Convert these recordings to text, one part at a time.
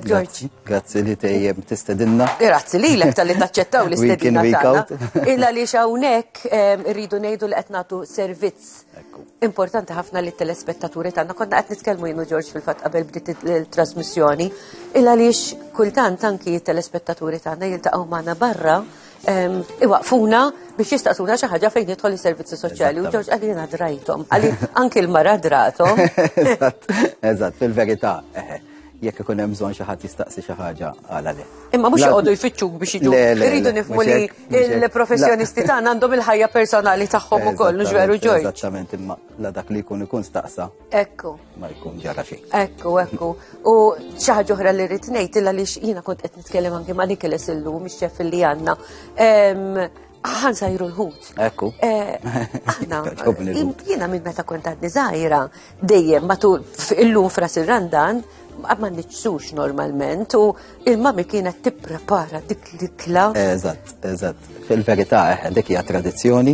Grazzi li tejjeb tistedinna. Grazzi li l-ek tal-li taċċettaw l-istedinna tagħna. Illa li hawnhekk irridu ngħidu li qed nagħtu servizz importanti ħafna lit telespettaturi tagħna. Konna qed nitkellmu jienu George fil-fatt qabel bdiet il-trasmissjoni. Illa għaliex kultant anki t-telespettaturi tagħna jiltaqgħu magħna barra iwaqfuna biex jistaqsuna xi ħaġa fejn jidħol is-servizzi soċjali u George għalina drajthom, għalli anki l-mara drathom. Eżatt, fil-verità, jekk ikun hemm bżonn xi ħadd jistaqsi xi ħaġa għala le. Imma mhux joqogħdu jfittxuk biex jiġu. Irridu nifhmu li l-professjonisti tagħna għandhom il-ħajja personali tagħhom ukoll, mhux veru George? Eżattament, imma la dak li jkun staqsa. Ekku. Ma jkun ġara xejn. Ekku. U xi ħaġa oħra li rrid ngħid illa għaliex jiena kont qed nitkellem anke ma' Nicholas illum ix-xef li għandna. Ħan sajru l-ħut. Ekku. Jiena minn meta kont għadni żgħira dejjem matul illum fras ir-randan ma nitxux normalment u il-mami kienet tipprepara dik l-ikla. Eżatt. Fil-verità dik hija tradizzjoni.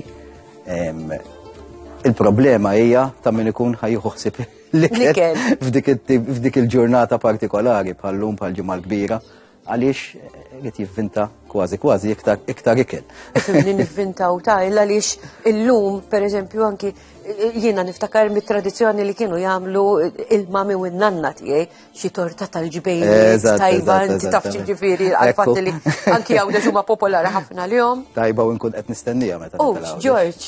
Il-problema hija ta' min ikun ħajjieħu ħsieb l-ikel f'dik il-ġurnata partikolari bħal-lum bħal-ġimgħa l-kbira għaliex qed jivvinta kważi iktar ikel. Nivvintaw ta' għaliex illum pereżempju anki jiena niftakar mit-tradizzjoni li kienu jagħmlu il-mami u n-nanna tiegħi xi torta tal-ġbejniet tajba inti taf ġifieri għal-fatt li anki hawn huma popolari ħafna lihom. Tajba u nkun qed nistennija meta nitilgħu. George,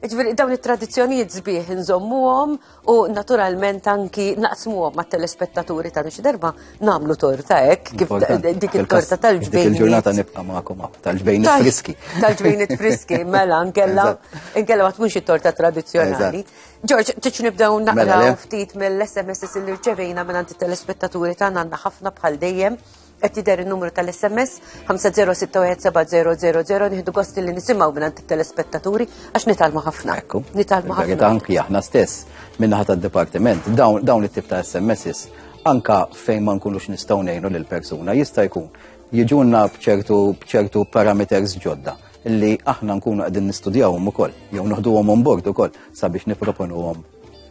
ġifieri dawn it-tradizzjonijiet sbieħ inżommuhom u naturalment anki naqsmuhom mat-telespettaturi tagħna xi darba nagħmlu torta hekk kif dik it-torta tal-ġbejniet. Dik il-ġurnata nibqa' magħkom tal-ġbejniet friski. Tal-ġbejniet friski, mela nkella ma tkunx it-torta tradizzjonali. George, tiġ nibdew naqraw ftit mill-SMS li rċevejna minn it-telespettaturi tagħna għandna ħafna bħal dejjem. Qed jidher in-numru tal-SMS 50617000 nieħdu gost li nisimgħu minn it-telespettaturi għax nitalmu ħafna. Nitalmu ħafna. Anki aħna stess min-naħa tad-dipartiment dawn it-tip ta' SMS anka fejn ma nkunux nistgħu ngħinu lill-persuna jista' jkun jiġuna b'ċertu parameters ġodda illi aħna nkunu qegħdin nistudjawhom ukoll, jew noħduhom on board ukoll sabiex nipproponuhom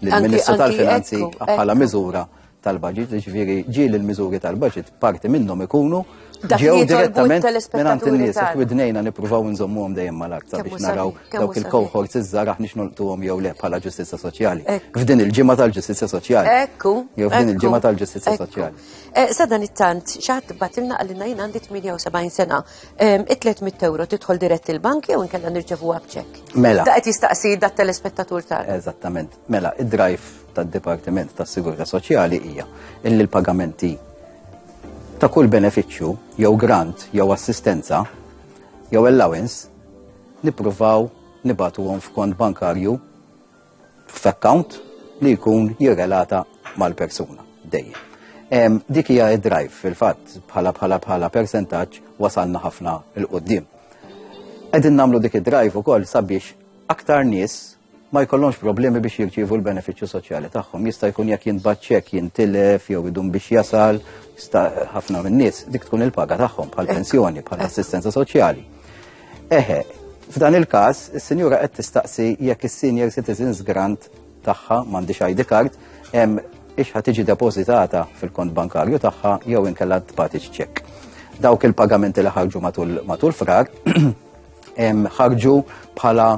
lill-Ministru tal-Finanzi bħala miżura tal-budget, ġifieri ġieli l-miżuri tal-budget parti minnhom ikunu ġew direttament mingħand in-nies qed widnejna nippruvaw nżommuhom dejjem mal-art sabiex naraw dawk il-cohorts iż-żgħar aħniex nolquhom jew le bħala ġustizzja soċjali. F'din il-ġimgħa tal-ġustizzja soċjali. Ekku. Jew f'din il-ġimgħa tal-ġustizzja soċjali. Sadan it-tant xi ħadd batilna qalilna jien għandi 78 sena. 300 euro tidħol dirett il-bank jew inkella nirċevuha b'ċekk. Mela. Da qed jistaqsi dat-telespettatur tagħna. Eżattament. Mela, id-drive tad-Dipartiment tas-Sigurtà Soċjali hija illi l-pagamenti ta' kull benefiċċju, jew grant, jew assistenza, jew allowance, nippruvaw nibatuhom f'kont bankarju f'account li jkun jirrelata mal-persuna dejjem. Dik hija d-drive fil-fatt bħala persentaġġ wasalna ħafna il qudiem. Qegħdin nagħmlu dik id-drive ukoll sabiex aktar nies ma jkollhomx problemi biex jirċievu l-benefiċċju soċjali tagħhom. Jista' jkun jekk jintbagħat ċekk jintilef jew idum biex jasal, ħafna min-nies dik tkun il-paga tagħhom bħal pensjoni, bħal assistenza soċjali. F'dan il-każ is-sinjura qed tistaqsi jekk is-senior citizens grant tagħha m'għandix ID card ix ħad tiġi depożitata fil-kont bankarju tagħha jew inkella tbagħtix ċekk. Dawk il-pagamenti li ħarġu matul frar ħarġu bħala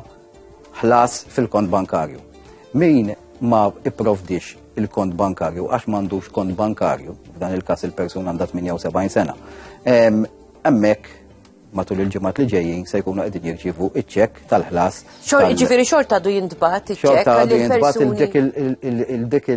ħlas fil-kont bankarju. Min ma ipprovdix il-kont bankarju għax m'għandux kont bankarju, f'dan il-każ il-persuna għandha 78 sena. Hemmhekk matul il-ġimgħat li ġejjin se jkunu qegħdin jirċievu iċ-ċekk tal-ħlas. Ġifieri xorta għadu jintbagħat iċ-ċekk. Xorta għadu jintbagħat dik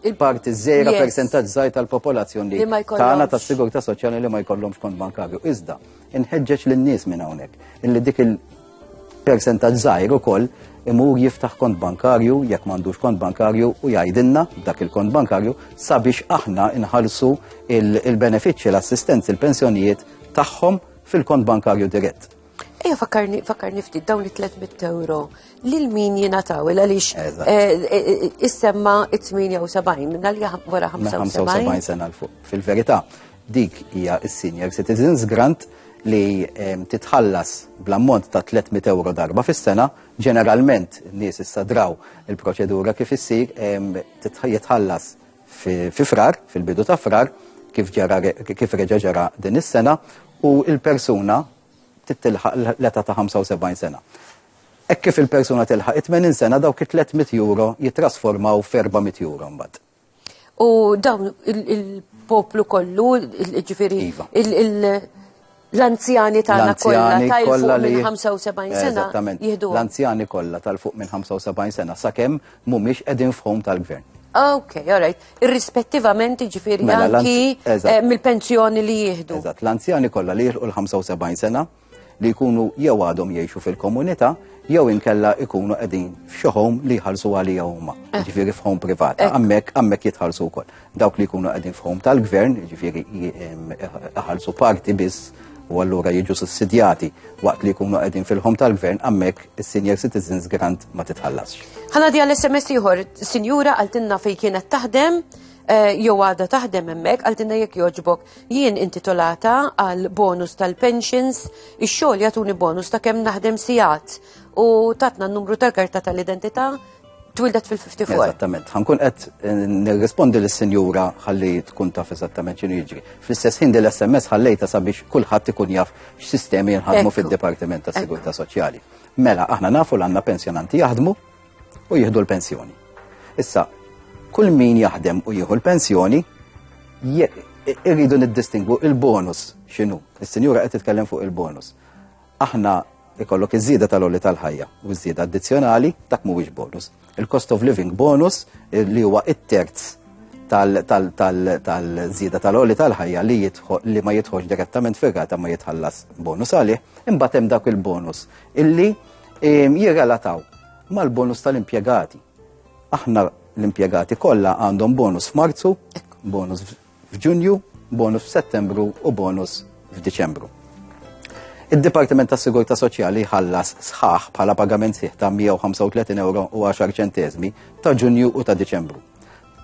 il-parti żgħira persentaġġ żgħir tal-popolazzjoni tagħna tas-sigurtà soċjali li ma jkollhomx kont bankarju. Iżda inħeġġeġ lin-nies minn hawnhekk illi dik il-persentaġġ żgħir ukoll imur jiftaħ kont bankarju jekk m'għandux kont bankarju u jgħidilna dak il-kont bankarju sabiex aħna inħallsu il-benefiċċji l-assistenzi il-pensjonijiet tagħhom fil-kont bankarju dirett. Ejja fakkarni ftit dawn it-300 euro lil min jingħataw għaliex issemma 78 minna li wara 75 sena l fuq. Fil-verità dik hija s-Senior Citizens Grant li titħallas bl-ammont ta' 300 euro darba fis-sena, ġeneralment nies issa draw il-proċedura kif issir jitħallas fi frar, fil-bidu ta' frar, kif reġa ġara din is-sena u il-persuna titilħaq l-età ta' 75 sena. Hekk kif il-persuna tilħaq 80 sena dawk 300 euro jitrasformaw f'400 euro mbagħad. U dawn il-poplu kollu, ġifieri l-anzjani tagħna kollha tal-fuq minn 75 sena jieħdu. L-anzjani kollha tal-fuq minn 75 sena sakemm mhumiex qegħdin f'home tal-gvern. Ok, all right. Irrispettivament ġifieri anki mill-pensjoni li jieħdu. Eżatt, l-anzjani kollha li jilħu l-75 sena li jkunu jew għadhom jgħixu fil-komunità jew inkella ikunu qegħdin f'xi home li jħallsu għalija huma, ġifieri f'home privata. Hemmhekk jitħallsu wkoll. Dawk li jkunu qegħdin f'home tal-gvern, ġifieri iħallsu parti biss u allura jiġu sussidjati waqt li jkunu qegħdin fil-home tal-gvern hemmhekk is-Senior Citizens Grant ma titħallasx. Ħanadi għall-SMS ieħor, sinjura qaltilna fejn kienet taħdem jew għadha taħdem hemmhekk, qaltilna jekk jogħġbok jien intitolata għal bonus tal-pensions, ix-xogħol jagħtuni bonus ta' kemm naħdem sigħat u tatna n-numru tal-karta tal-identità twildet fil-54. Eżattament. Ħankun qed nirrispondi lis-sinjura ħalli tkun taf eżattament x'inhu jiġri. Fl-istess ħin l-SMS ħallejta sabiex kulħadd ikun jaf x'sistemi jinħadmu fid-Dipartiment tas-Sigurtà Soċjali. Mela aħna nafu l għandna pensjonanti jaħdmu u jieħdu l-pensjoni. Issa, kull min jaħdem u jieħu l-pensjoni irridu niddistingwu il-bonus x'inhu. Is-sinjura qed titkellem fuq il-bonus. Aħna ikollok iż-żieda tal-olli tal-ħajja u żieda addizzjonali dak mhuwiex bonus. Il-cost of living bonus li huwa it-terz tal-żieda tal-olli tal-ħajja li ma jidħolx direttament fir-rata ma jitħallas bonus għalih, imbagħad hemm dak il-bonus illi jirrelataw mal-bonus tal-impjegati. Aħna l-impjegati kollha għandhom bonus f'Marzu, bonus f'Ġunju, bonus f'Settembru u bonus f'Diċembru. Id-Dipartiment tas-Sigurtà Soċjali ħallas sħaħ bħala pagament sieħ ta' 135 euro u 10 ċentesmi ta' Ġunju u ta' Diċembru.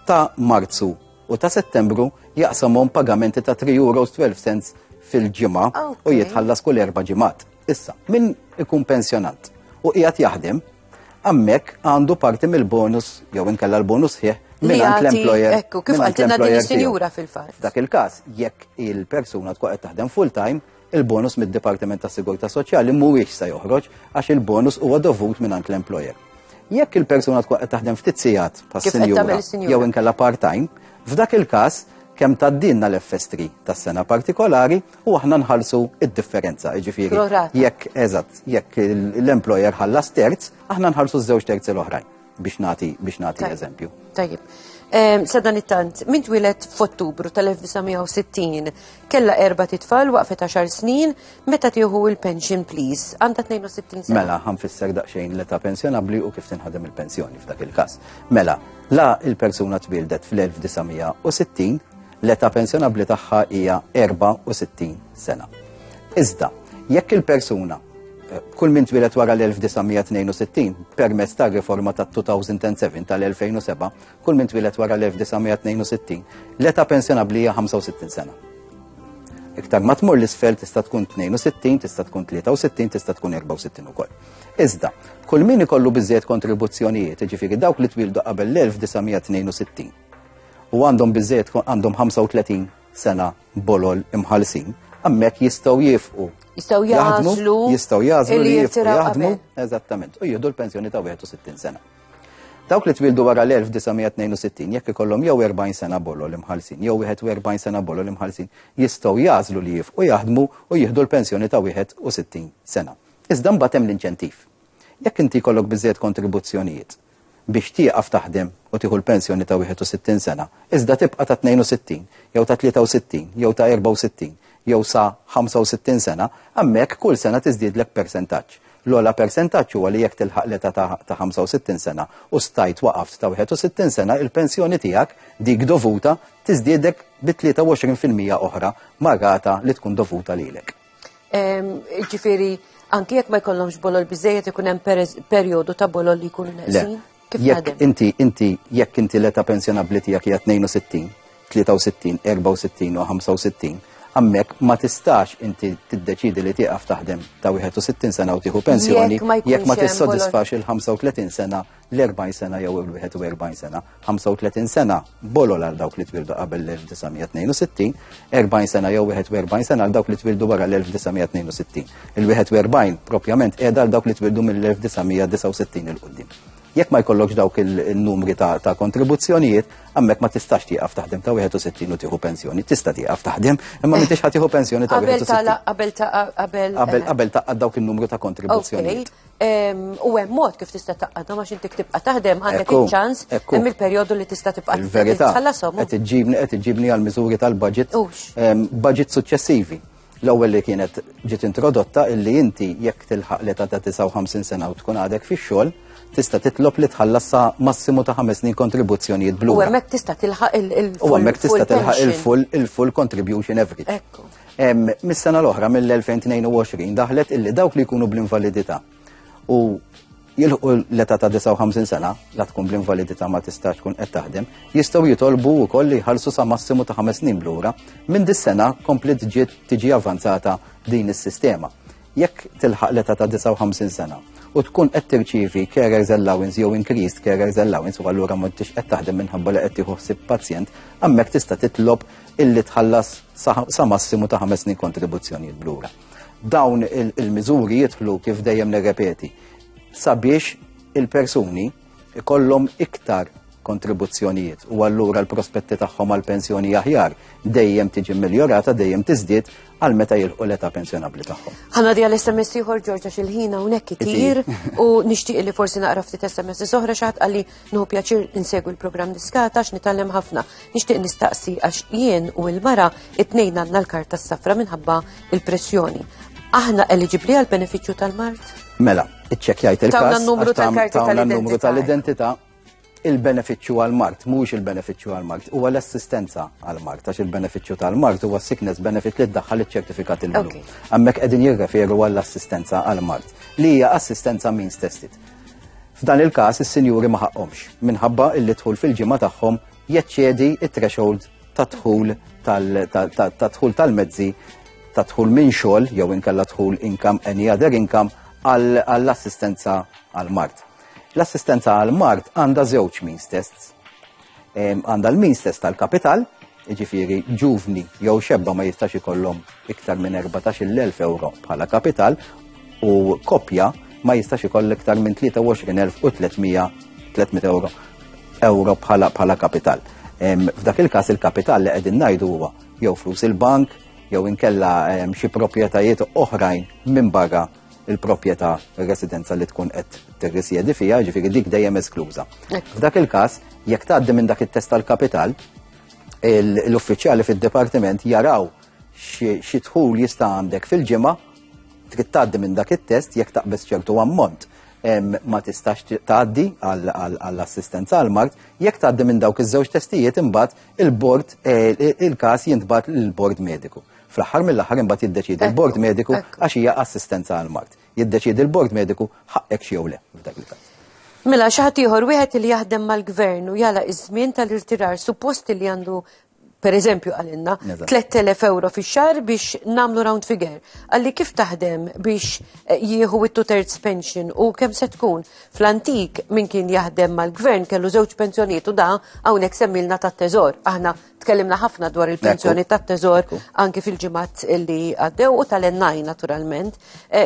Ta' Marzu u ta' Settembru jaqsamhom pagamenti ta' 3 euros 12 cents fil-ġimgħa u jitħallas kull 4 ġimgħat. Issa, min ikun pensjonant u qiegħed jaħdem, hemmhekk għandu parti mill-bonus jew inkella l-bonus sieħ mingħand l-employer. Ekku, kif qaltilna din is-sinjura fil-fatt. F'dak il-każ, jekk il-persuna tkun qed taħdem full-time, il-bonus mid-Dipartiment tas-Sigurtà Soċjali mhuwiex se joħroġ għax il-bonus huwa dovut mingħand l-employer. Jekk il-persuna tkun qed taħdem ftit sigħat bħas-sinjura jew inkella part-time, f'dak il-każ kemm tgħaddilna l-FS3 tas-sena partikolari u aħna nħallsu id-differenza, jiġifieri jekk l-employer ħallas terz, aħna nħallsu ż-żewġ terzi l-oħrajn biex nagħti eżempju. Tajjeb. Sadan it-tant, min twilet f'Ottubru tal-1960 kella 4 tfal waqfet 10 snin, meta tieħu il-pension please? Għandha 62 sena. Mela, ħanfisser daqsxejn l-età pensjonabbli u kif tinħadem il-pensjoni f'dak il-każ. Mela, la il-persuna tbildet fl-1960, l-età pensjonabbli tagħha hija 64 sena. Iżda, jekk il-persuna kull min twilet wara l-1962 permezz ta' riforma ta' 2007 tal-2007, kull min twilet wara l-1962 l-età pensjonabbli hija 65 sena. Iktar ma tmur l-isfel tista' tkun 62, tista' tkun 63, tista' tkun 64 ukoll. Iżda, kull min ikollu biżżejjed kontribuzzjonijiet, jiġifieri dawk li twildu qabel l-1962 u għandhom biżżejjed għandhom 35 sena bolol imħallsin, hemmhekk jistgħu jifqu. Jistgħu jażlu li jaħdmu, eżattament, u jieħdu l-pensjoni ta' 61 sena. Dawk li twildu wara l-1962 jekk ikollhom jew 40 sena bolol imħallsin, jew 41 sena bolol imħallsin, jistgħu jażlu li jifqu jaħdmu u jieħdu l-pensjoni ta' 61 sena. Iżda mbagħad hemm l-inċentiv. Jekk inti jkollok biżżejjed kontribuzzjonijiet biex tieqaf taħdem u tieħu l-pensjoni ta' 61 sena, iżda tibqa' ta' 62, jew ta' 63, jew ta' 64, jew sa 65 sena, hemmhekk kull sena tiżdiedlek persentaġġ. L-ogħla persentaġġ huwa li jekk tilħaq l-età ta' 65 sena u stajt waqaft ta' 61 sena, il-pensjoni tiegħek dik dovuta tiżdiedek bi 23% oħra mar-rata li tkun dovuta lilek. Ġifieri, anke jekk ma jkollhomx bolol biżejjed ikun hemm perjodu ta' bolol li jkunu neqsin? Jekk inti l-età pensjonabbli tiegħek hija 62, 63, 64 u 65, Hemmhekk ma tistax inti tiddeċidi li tieqaf taħdem ta' 61 sena u tieħu pensjoni jekk ma tissodisfax il-35 sena, l-40 sena jew il-41 sena. 35 sena bolol għal dawk li twildu qabel l-1962, 40 sena jew 41 sena għal dawk li twildu wara l-1962. Il-41 propjament qiegħda għal dawk li twildu mill-1969 il-qudiem. Jekk ma jkollokx dawk il-numri ta' kontribuzzjonijiet, hemmhekk ma tistax tieqaf taħdem ta' 61 u tieħu pensjoni. Tista' tieqaf taħdem, imma m'intix ħad tieħu pensjoni ta' 61. Qabel taqqad dawk il-numru ta' kontribuzzjonijiet. U hemm mod kif tista' taqqadhom għax inti tibqa' taħdem għandek il-ċans hemm il-perjodu li tista' tibqa' tħallashom. Qed iġġibni għal miżuri tal-budget budget suċċessivi. L-ewwel li kienet ġiet introdotta illi inti jekk tilħaq l-età ta' 59 sena u tkun għadek fix-xogħol tista' titlob li tħallas sa massimu ta' 5 snin kontribuzzjonijiet blura. U hemmhekk tista' tilħaq il-full. U hemmhekk tista' tilħaq il-full contribution average. Mis-sena l-oħra mill-2022 daħlet illi dawk li jkunu bl-invalidità u jilħu l-età ta' 59 sena la tkun bl-invalidità ma tistax tkun qed taħdem, jistgħu jitolbu wkoll li jħallsu sa massimu ta' 5 snin blura. Minn dis-sena komplet tiġi avanzata din is-sistema. Jekk tilħaq l-età ta' 59 sena u tkun qed tirċievi carers allowance jew increased carers allowance u allura ma tix qed taħdem minħabba li qed tieħu ħsieb pazjent, hemmhekk tista' titlob illi tħallas sa massimu ta' 5 snin kontribuzzjonijiet blura. Dawn il-miżuri jidħlu kif dejjem nirrepeti sabiex il-persuni ikollhom iktar kontribuzzjonijiet u allura l-prospetti tagħhom għal pensjoni aħjar dejjem tiġi miljorata, dejjem tiżdied għal meta jilħu l-età pensjonabbli tagħhom. Ħana di għal-SMS ieħor Ġorġa xil-ħina hawnhekk kitir u nixtieq li forsi naqra ftit SMS oħra xi ħadd qalli nieħu pjaċir insegwu l-programm diskata għax nitgħallem ħafna. Nixtieq nistaqsi għax jien u l-mara it-tnejn għandna l-karta s-safra minħabba il-pressjoni. Aħna eliġibbli għal benefiċċju tal-Mart? Mela, iċċekkjajt il-każ tawna n-numru tal-identità il-benefiċċju għal-Mart, mhux il-benefiċċju għal-Mart, huwa l-assistenza għal-Mart, għax il-benefiċċju tal-Mart huwa sickness benefit li ddaħħal iċ-ċertifikat il-blu. Hemmhekk qegħdin jirreferu għall-assistenza għal-Mart, li hija assistenza means tested. F'dan il-każ is-sinjuri ma ħaqhomx minħabba li dħul fil-ġimgħa tagħhom jeċċedi it-threshold ta' dħul tal-mezzi ta' dħul minn xogħol jew inkella dħul income any other income għall-assistenza għal-Mart. L-assistenza għal-Mart għandha żewġ means tests. Għandha l-means test tal-kapital, jiġifieri ġuvni jew xebba ma jistax ikollhom iktar minn 14,000 euro bħala kapital u koppja ma jistax ikoll iktar minn 23,300 euro bħala kapital. F'dak il-każ il-kapital li qegħdin ngħidu huwa jew flus il-bank jew inkella xi proprjetajiet oħrajn minn barra il-proprjetà residenza li tkun qed tirrisjedi fiha, ġifieri dik dejjem eskluża. F'dak il-każ, jekk tgħaddi minn dak it-test tal-kapital, l-uffiċjali fid-dipartiment jaraw xi dħul jista' għandek fil-ġimgħa, trid tgħaddi minn dak it-test jekk taqbeż ċertu ammont ma tistax tgħaddi għall-assistenza għall-Mart, jekk tgħaddi minn dawk iż-żewġ testijiet imbagħad il-bord il-każ jintbagħat lill-bord mediku. Fl-aħħar mill-aħħar imbagħad jiddeċiedi il-bord mediku għax hija assistenza għall-Mart. Jiddeċiedi il-bord mediku ħaqek xi jew le f'dak il-każ. Mela xi ħadd ieħor wieħed li jaħdem mal-gvern u jala iż-żmien tal-irtirar suppost li għandu pereżempju għalinna 3,000 euro fix-xahar biex nagħmlu round figure. Għalli kif taħdem biex jieħu it-2/3 pension u kemm se tkun fl-antik min kien jaħdem mal-gvern kellu żewġ pensjonijiet u da hawnhekk semmilna tat-teżor. Aħna tkellimna ħafna dwar il-pensjoni tat-teżor anke fil-ġimgħat li għaddew u tal-ennaj naturalment.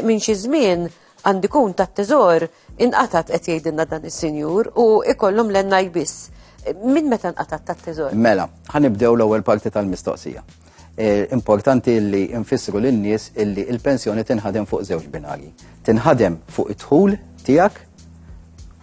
Minn xi żmien għandikun tat-teżor inqatat qed jgħidilna dan is-sinjur u ikollhom l-ennaj biss. Min meta nqatat tat-teżor? Mela, ħanibdew l-ewwel parti tal-mistoqsija. Importanti li nfissru lin-nies illi il-pensjoni tinħadem fuq żewġ binarji. Tinħadem fuq id-dħul tiegħek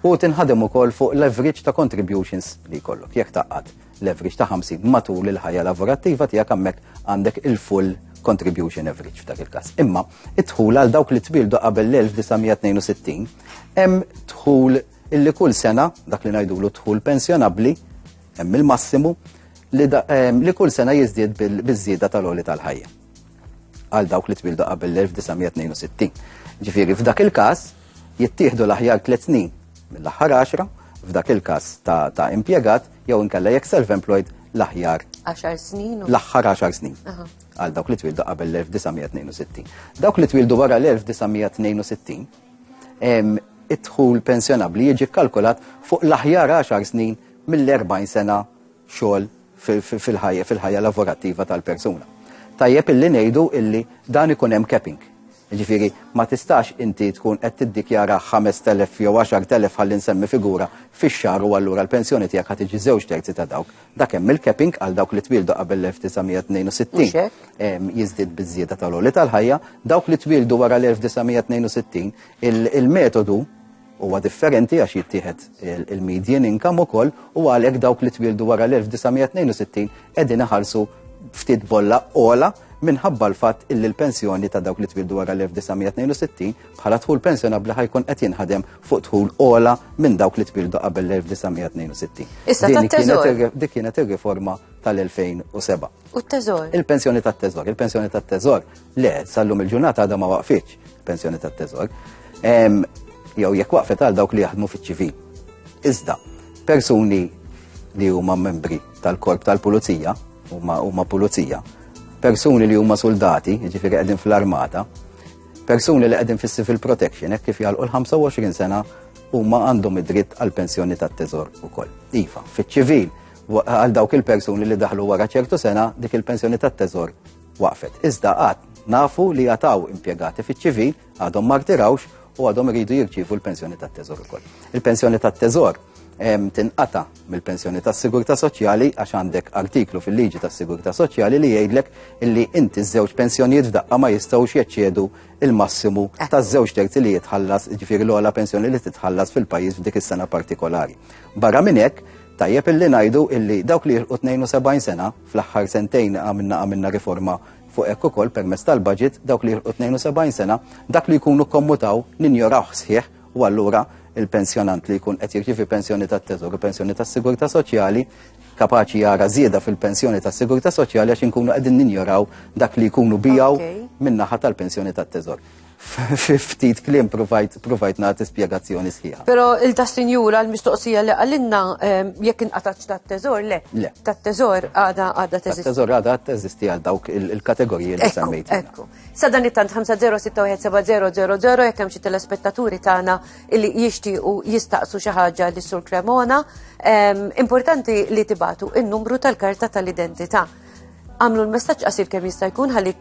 u tinħadem ukoll fuq l-average ta' contributions li jkollok. Jekk taqqad l-average ta' 50 matul il-ħajja lavorattiva tiegħek hemmhekk għandek il-full contribution average f'dak il-każ. Imma id-dħul għal dawk li tbildu qabel l-1962 hemm dħul illi kull sena, dak li ngħidulu dħul pensjonabbli, hemm il-massimu li kull sena jiżdied biż-żieda tal-għoli tal-ħajja. Għal dawk li tbildu qabel l-1962. Ġifieri f'dak il-każ jittieħdu l-aħjar 3 snin mill-aħħar 10, f'dak il-każ ta' impjegat jew inkella jekk self-employed l-aħjar 10 snin? L-aħħar 10 snin. Għal dawk li twildu qabel l-1962. Dawk li twildu wara l-1962, id-dħul pensjonabli jiġi kalkulat fuq l-aħjar 10 snin mill-40 sena xogħol fil-ħajja lavorattiva tal-persuna. Tajjeb illi ngħidu illi dan ikun hemm capping. Ġifieri ma tistax inti tkun qed tiddikjara 5,000 jew 10,000 ħalli nsemmi figura fix-xahar u allura l-pensjoni tiegħek ħad tiġi 2/3 ta' dawk. Dak hemm il-capping għal dawk li twildu qabel l-1962 jiżdied biż-żieda tal-għoli tal-ħajja, dawk li twildu wara l-1962 il-metodu huwa differenti għax jittieħed il-median income ukoll u għalhekk dawk li twildu wara l-1962 qegħdin iħallsu ftit bolla ola minħabba l-fatt illi l-pensjoni ta' dawk li twildu wara l-1962 bħala dħul pensjonabbli ħajkun qed jinħadem fuq dħul ola minn dawk li twildu qabel l-1962. Issa tat-teżor. Dik kienet ir-riforma tal-2007. U t-teżor? Il-pensjoni tat-teżor. Il-pensjoni tat-teżor le sallum il-ġurnata għadha ma waqfitx il-pensjoni tat-teżor. Jew jekk waqfet għal dawk li jaħdmu fiċ-ċivil. Iżda persuni li huma membri tal-korp tal-pulizija huma pulizija, persuni li huma soldati, jiġifieri qegħdin fl-armata, persuni li qegħdin fis-civil protection, hekk kif jalqu l-25 sena huma għandhom id-dritt għal pensjoni tat-teżor ukoll. Iva, fiċ-ċivil għal dawk il-persuni li daħlu wara ċertu sena dik il-pensjoni tat-teżor waqfet. Iżda qatt nafu li jataw impjegati fiċ-ċivil għadhom ma rtirawx u għadhom iridu jirċievu l-pensjoni tat-teżor ukoll. Il-pensjoni tat-teżor tinqata mill-pensjoni tas-sigurtà soċjali għax għandek artiklu fil-liġi tas-sigurtà soċjali li jgħidlek illi inti ż-żewġ pensjonijiet f'daqqa ma jistgħux jeċċiedu il-massimu taż-żewġ terzi li jitħallas, ġifieri l-ogħla pensjoni li titħallas fil-pajjiż f'dik is-sena partikolari. Barra minn hekk, tajjeb illi ngħidu illi dawk li jilqu 72 sena fl-aħħar sentejn għamilna riforma fuq hekk ukoll permezz tal-budget dawk li jilqu 72 sena dak li jkunu kommutaw ninjoraw sħiħ u allura il-pensjonant li jkun qed jirċievi pensjoni tat-teżor u pensjoni tas-sigurtà soċjali kapaċi jara żieda fil-pensjoni tas-sigurtà soċjali għax inkunu qegħdin ninjoraw dak li jkunu bijaw min-naħa tal-pensjoni tat-teżor. Ftit kliem provajt nagħti spjegazzjoni sħiħa. Però il-tas-sinjura l-mistoqsija li għalinna jekk inqatax tat-teżor le. Tat-teżor għadha teżisti. Tat-teżor għadha teżisti għal dawk il-kategoriji li semmejt. Ekku. Sa dan it-tant 50617000 jekk hemm xi telespettaturi tagħna li jixtiequ jistaqsu xi ħaġa lis-Sur Cremona, importanti li tibatu in-numru tal-karta tal-identità. Għamlu l-messaġġ qasir kemm jista' jkun ħalli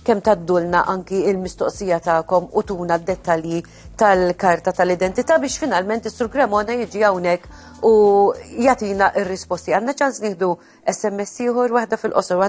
kemm taddulna anki il-mistoqsija tagħkom u tuna d-dettalji tal-karta tal-identità biex finalment is-Sur Cremona jiġi hawnhekk u jagħtina r-risposti. Għandna ċans nieħdu SMS ieħor waħda fil-qosor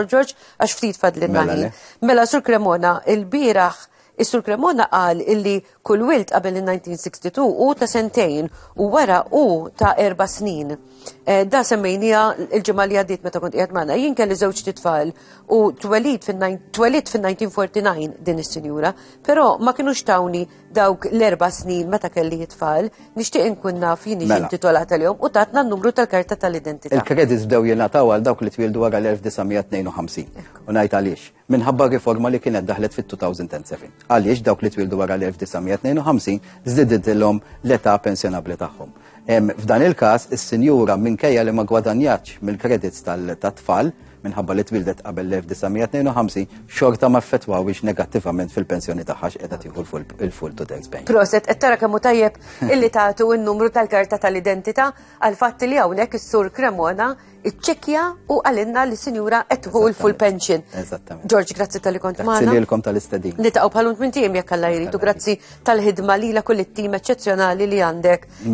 George għax ftit fadlilna ħin. Mela Sur Cremona, il-bieraħ is-Sur Cremona qal illi kull wild qabel il-1962 u ta' sentejn u wara u ta' 4 snin. Da semmejnija il-ġimgħa li għaddiet meta kont qiegħed magħna. Jien kelli żewġ titfal u twelid fin-1949 din is-sinjura, però ma kinux tawni dawk l-4 snin meta kelli jitfal, nixtieq inkun naf jien intitolat għalihom u tatna n-numru tal-karta tal-identità. Il-kredits bdew jingħataw għal dawk li twildu wara l-1952. U ngħid għaliex. Minħabba riforma li kienet daħlet fit-2007. Għaliex dawk li twildu wara l-1952 żdidilhom l-età pensjonabbli tagħhom. F'dan il-każ is-sinjura minkejja li ma gwadanjatx mill-kredits tat-tfal minħabba li twildet qabel l-1952 xorta ma ffettwawx negattivament fil-pensjoni tagħha qiegħda tieħu il-full to tax bank. Proset, qed tara kemm hu tajjeb illi tagħtu n-numru tal-karta tal-identità għal fatt li hawnhekk is-Sur Cremona iċċekkja u għalinna li sinjura qed tieħu l-full pension. Eżattament. George, grazzi tal-li kont magħna. Grazzi lilkom tal-istedin. Nitaqgħu bħalunt minn tim jekk Alla jrid u grazzi tal-ħidma lila kull it-tim eċċezzjonali li għandek.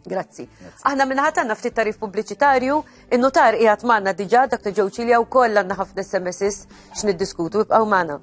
Grazzi. Aħna minnaħat għandna ftit tarif pubbliċitarju, in-notar qiegħed magħna diġà dak Ġew Ċilja wkoll għandna ħafna SMS x'niddiskutu ibqgħu magħna.